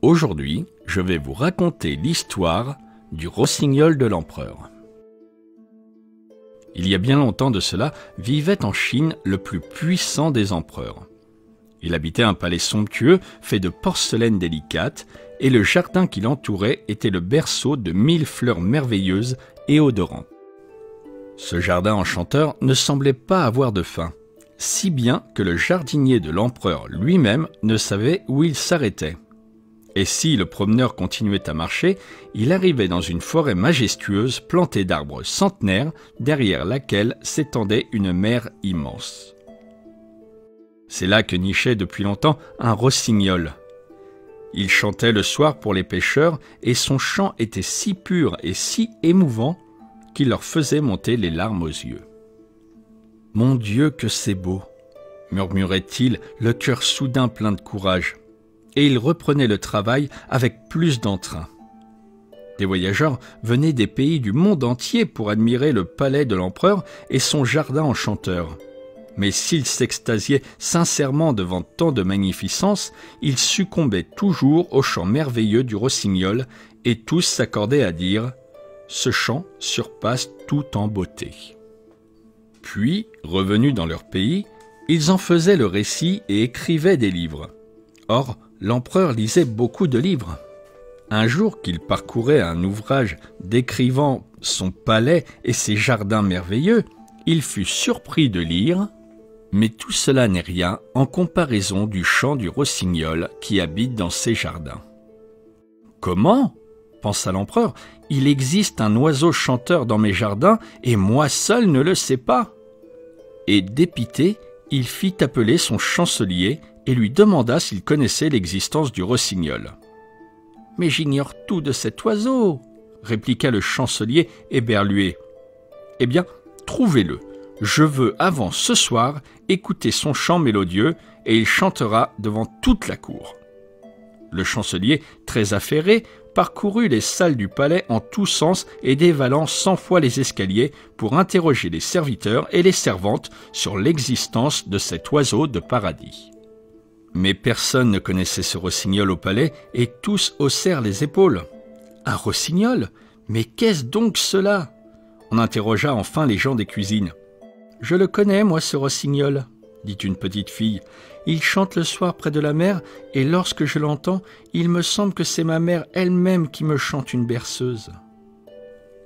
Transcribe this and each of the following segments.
Aujourd'hui, je vais vous raconter l'histoire du rossignol de l'empereur. Il y a bien longtemps de cela, vivait en Chine le plus puissant des empereurs. Il habitait un palais somptueux fait de porcelaine délicate et le jardin qui l'entourait était le berceau de 1000 fleurs merveilleuses et odorantes. Ce jardin enchanteur ne semblait pas avoir de fin, si bien que le jardinier de l'empereur lui-même ne savait où il s'arrêtait. Et si le promeneur continuait à marcher, il arrivait dans une forêt majestueuse plantée d'arbres centenaires, derrière laquelle s'étendait une mer immense. C'est là que nichait depuis longtemps un rossignol. Il chantait le soir pour les pêcheurs et son chant était si pur et si émouvant qu'il leur faisait monter les larmes aux yeux. « Mon Dieu, que c'est beau !» murmurait-il, le cœur soudain plein de courage. Et il reprenait le travail avec plus d'entrain. Des voyageurs venaient des pays du monde entier pour admirer le palais de l'empereur et son jardin enchanteur. Mais s'ils s'extasiaient sincèrement devant tant de magnificence, ils succombaient toujours au chant merveilleux du rossignol et tous s'accordaient à dire « Ce chant surpasse tout en beauté ». Puis, revenus dans leur pays, ils en faisaient le récit et écrivaient des livres. Or, l'empereur lisait beaucoup de livres. Un jour qu'il parcourait un ouvrage décrivant son palais et ses jardins merveilleux, il fut surpris de lire « Mais tout cela n'est rien en comparaison du chant du rossignol qui habite dans ces jardins. » « Comment ?» pensa l'empereur. « Il existe un oiseau chanteur dans mes jardins et moi seul ne le sais pas. » Et dépité, il fit appeler son chancelier et lui demanda s'il connaissait l'existence du rossignol. « Mais j'ignore tout de cet oiseau, » répliqua le chancelier éberlué. « Eh bien, trouvez-le. Je veux avant ce soir écouter son chant mélodieux et il chantera devant toute la cour. » Le chancelier, très affairé, parcourut les salles du palais en tous sens et dévalant 100 fois les escaliers pour interroger les serviteurs et les servantes sur l'existence de cet oiseau de paradis. Mais personne ne connaissait ce rossignol au palais et tous haussèrent les épaules. « Un rossignol ? Mais qu'est-ce donc cela ?» On interrogea enfin les gens des cuisines. « Je le connais, moi, ce rossignol, » dit une petite fille. « Il chante le soir près de la mer et lorsque je l'entends, il me semble que c'est ma mère elle-même qui me chante une berceuse. »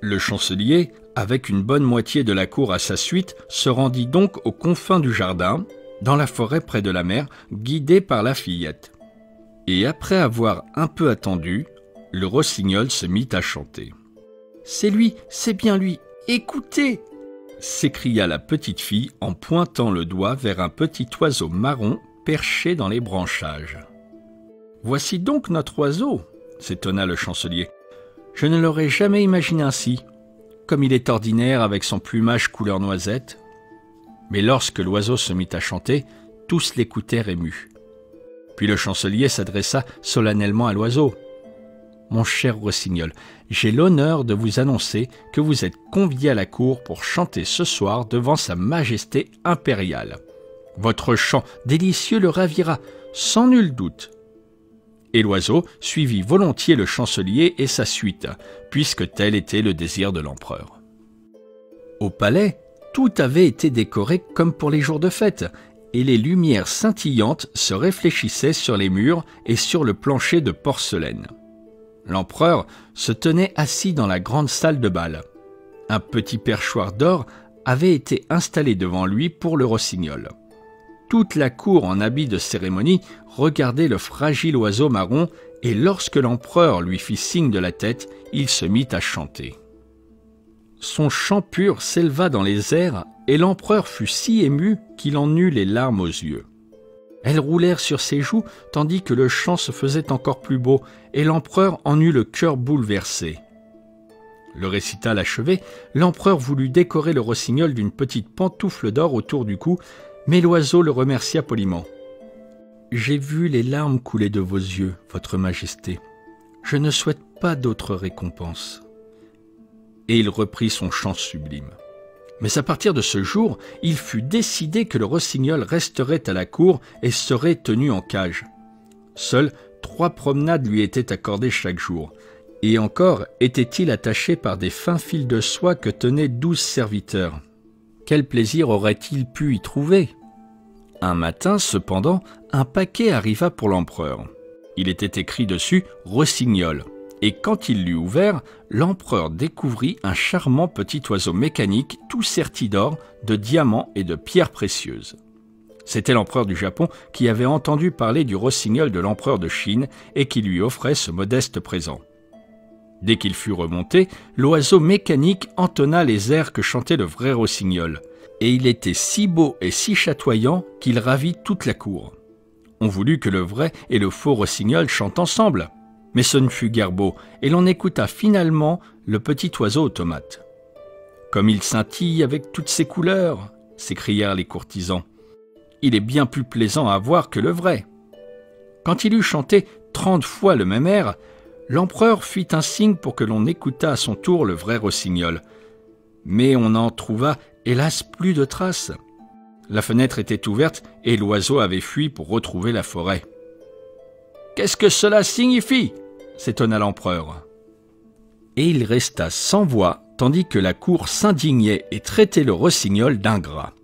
Le chancelier, avec une bonne moitié de la cour à sa suite, se rendit donc aux confins du jardin, dans la forêt près de la mer, guidé par la fillette. Et après avoir un peu attendu, le rossignol se mit à chanter. « C'est lui, c'est bien lui, écoutez !» s'écria la petite fille en pointant le doigt vers un petit oiseau marron perché dans les branchages. « Voici donc notre oiseau !» s'étonna le chancelier. « Je ne l'aurais jamais imaginé ainsi, comme il est ordinaire avec son plumage couleur noisette. » Mais lorsque l'oiseau se mit à chanter, tous l'écoutèrent émus. Puis le chancelier s'adressa solennellement à l'oiseau. « Mon cher rossignol, j'ai l'honneur de vous annoncer que vous êtes convié à la cour pour chanter ce soir devant sa majesté impériale. Votre chant délicieux le ravira, sans nul doute. » Et l'oiseau suivit volontiers le chancelier et sa suite, puisque tel était le désir de l'empereur. Au palais, tout avait été décoré comme pour les jours de fête, et les lumières scintillantes se réfléchissaient sur les murs et sur le plancher de porcelaine. L'empereur se tenait assis dans la grande salle de bal. Un petit perchoir d'or avait été installé devant lui pour le rossignol. Toute la cour en habit de cérémonie regardait le fragile oiseau marron et lorsque l'empereur lui fit signe de la tête, il se mit à chanter. Son chant pur s'éleva dans les airs et l'empereur fut si ému qu'il en eut les larmes aux yeux. Elles roulèrent sur ses joues tandis que le chant se faisait encore plus beau et l'empereur en eut le cœur bouleversé. Le récital achevé, l'empereur voulut décorer le rossignol d'une petite pantoufle d'or autour du cou, mais l'oiseau le remercia poliment. « J'ai vu les larmes couler de vos yeux, votre majesté. Je ne souhaite pas d'autre récompense. » Et il reprit son chant sublime. Mais à partir de ce jour, il fut décidé que le rossignol resterait à la cour et serait tenu en cage. Seuls 3 promenades lui étaient accordées chaque jour. Et encore était-il attaché par des fins fils de soie que tenaient 12 serviteurs. Quel plaisir aurait-il pu y trouver? Un matin, cependant, un paquet arriva pour l'empereur. Il était écrit dessus « Rossignol ». Et quand il l'eut ouvert, l'empereur découvrit un charmant petit oiseau mécanique tout serti d'or, de diamants et de pierres précieuses. C'était l'empereur du Japon qui avait entendu parler du rossignol de l'empereur de Chine et qui lui offrait ce modeste présent. Dès qu'il fut remonté, l'oiseau mécanique entonna les airs que chantait le vrai rossignol, et il était si beau et si chatoyant qu'il ravit toute la cour. On voulut que le vrai et le faux rossignol chantent ensemble. Mais ce ne fut guère beau, et l'on écouta finalement le petit oiseau aux tomates. « Comme il scintille avec toutes ses couleurs !» s'écrièrent les courtisans. « Il est bien plus plaisant à voir que le vrai. » Quand il eut chanté 30 fois le même air, l'empereur fit un signe pour que l'on écoutât à son tour le vrai rossignol. Mais on n'en trouva, hélas, plus de traces. La fenêtre était ouverte et l'oiseau avait fui pour retrouver la forêt. « Qu'est-ce que cela signifie ?» s'étonna l'empereur. Et il resta sans voix, tandis que la cour s'indignait et traitait le rossignol d'ingrat.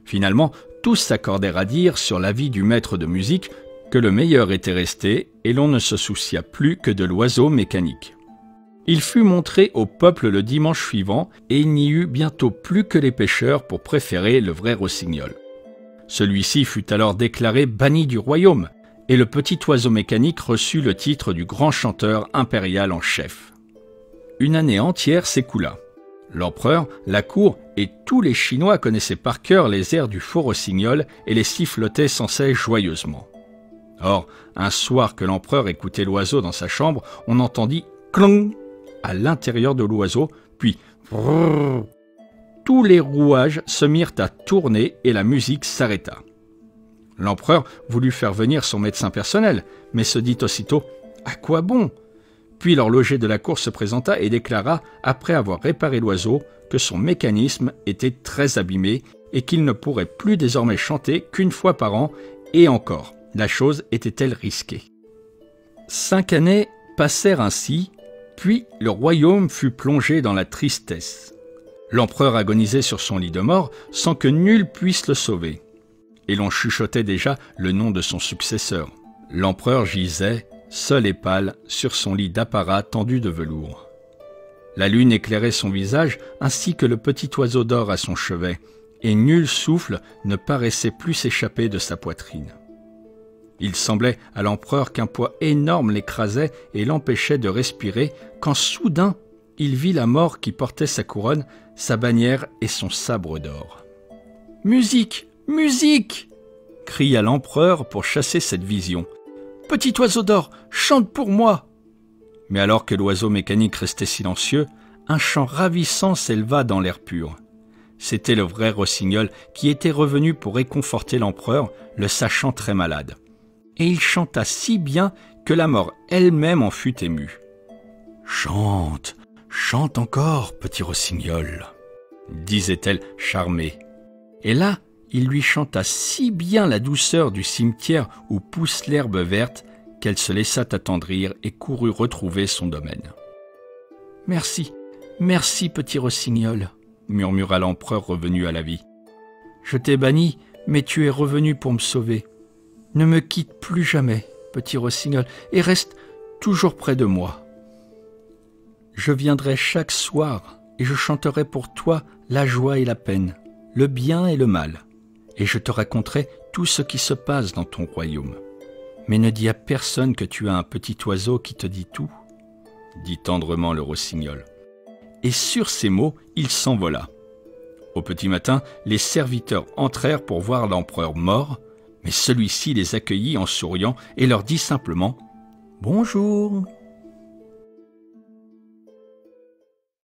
Finalement, tous s'accordèrent à dire, sur l'avis du maître de musique, que le meilleur était resté et l'on ne se soucia plus que de l'oiseau mécanique. Il fut montré au peuple le dimanche suivant et il n'y eut bientôt plus que les pêcheurs pour préférer le vrai rossignol. Celui-ci fut alors déclaré banni du royaume et le petit oiseau mécanique reçut le titre du grand chanteur impérial en chef. Une année entière s'écoula. L'empereur, la cour et tous les Chinois connaissaient par cœur les airs du faux rossignol et les sifflotaient sans cesse joyeusement. Or, un soir que l'empereur écoutait l'oiseau dans sa chambre, on entendit « clong » à l'intérieur de l'oiseau, puis « vrrr ». Tous les rouages se mirent à tourner et la musique s'arrêta. L'empereur voulut faire venir son médecin personnel, mais se dit aussitôt « À quoi bon ?» Puis l'horloger de la cour se présenta et déclara, après avoir réparé l'oiseau, que son mécanisme était très abîmé et qu'il ne pourrait plus désormais chanter qu'une fois par an, et encore, la chose était-elle risquée. 5 années passèrent ainsi, puis le royaume fut plongé dans la tristesse. L'empereur agonisait sur son lit de mort sans que nul puisse le sauver. Et l'on chuchotait déjà le nom de son successeur. L'empereur gisait, seul et pâle, sur son lit d'apparat tendu de velours. La lune éclairait son visage ainsi que le petit oiseau d'or à son chevet, et nul souffle ne paraissait plus s'échapper de sa poitrine. Il semblait à l'empereur qu'un poids énorme l'écrasait et l'empêchait de respirer, quand soudain il vit la mort qui portait sa couronne, sa bannière et son sabre d'or. « Musique ! Musique !» cria l'empereur pour chasser cette vision. « Petit oiseau d'or, chante pour moi !» Mais alors que l'oiseau mécanique restait silencieux, un chant ravissant s'éleva dans l'air pur. C'était le vrai rossignol qui était revenu pour réconforter l'empereur, le sachant très malade. Et il chanta si bien que la mort elle-même en fut émue. « Chante, chante encore, petit rossignol !» disait-elle charmée. Et là, il lui chanta si bien la douceur du cimetière où pousse l'herbe verte qu'elle se laissa attendrir et courut retrouver son domaine. « Merci, merci, petit rossignol !» murmura l'empereur revenu à la vie. « Je t'ai banni, mais tu es revenu pour me sauver. Ne me quitte plus jamais, petit rossignol, et reste toujours près de moi. Je viendrai chaque soir et je chanterai pour toi la joie et la peine, le bien et le mal, et je te raconterai tout ce qui se passe dans ton royaume. Mais ne dis à personne que tu as un petit oiseau qui te dit tout, dit tendrement le rossignol. Et sur ces mots, il s'envola. Au petit matin, les serviteurs entrèrent pour voir l'empereur mort, mais celui-ci les accueillit en souriant et leur dit simplement « Bonjour ».